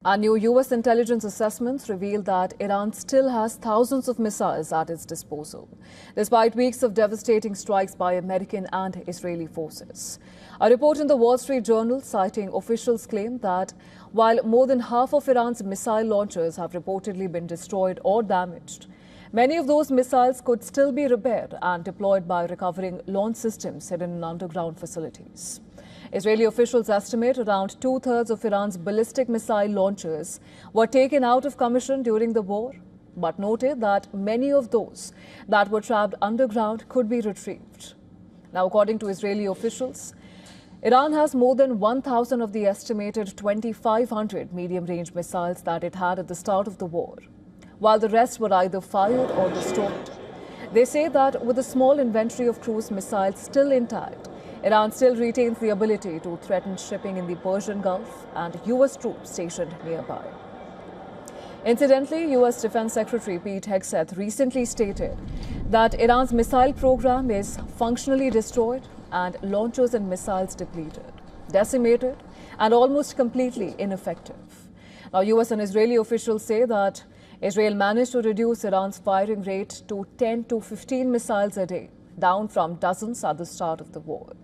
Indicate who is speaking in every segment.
Speaker 1: Our new U.S. intelligence assessments reveal that Iran still has thousands of missiles at its disposal, despite weeks of devastating strikes by American and Israeli forces. A report in the Wall Street Journal citing officials claim that while more than half of Iran's missile launchers have reportedly been destroyed or damaged, many of those missiles could still be repaired and deployed by recovering launch systems hidden in underground facilities. Israeli officials estimate around two-thirds of Iran's ballistic missile launchers were taken out of commission during the war, but noted that many of those that were trapped underground could be retrieved. Now, according to Israeli officials, Iran has more than 1,000 of the estimated 2,500 medium-range missiles that it had at the start of the war, while the rest were either fired or destroyed. They say that with a small inventory of cruise missiles still intact, Iran still retains the ability to threaten shipping in the Persian Gulf and U.S. troops stationed nearby. Incidentally, U.S. Defense Secretary Pete Hegseth recently stated that Iran's missile program is functionally destroyed and launchers and missiles depleted, decimated, and almost completely ineffective. Now, U.S. and Israeli officials say that Israel managed to reduce Iran's firing rate to 10 to 15 missiles a day, down from dozens at the start of the war.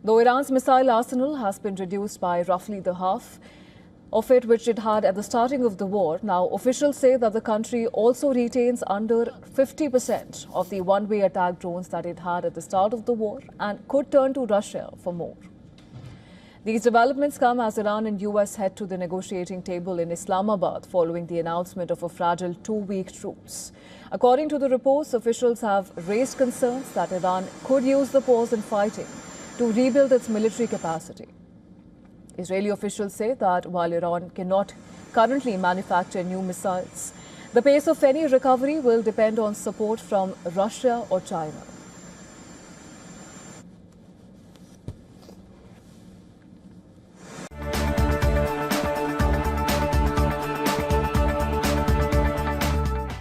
Speaker 1: Though Iran's missile arsenal has been reduced by roughly the half of it which it had at the starting of the war, now officials say that the country also retains under 50% of the one-way attack drones that it had at the start of the war and could turn to Russia for more. These developments come as Iran and U.S. head to the negotiating table in Islamabad following the announcement of a fragile two-week truce. According to the reports, officials have raised concerns that Iran could use the pause in fighting to rebuild its military capacity. Israeli officials say that while Iran cannot currently manufacture new missiles, the pace of any recovery will depend on support from Russia or China.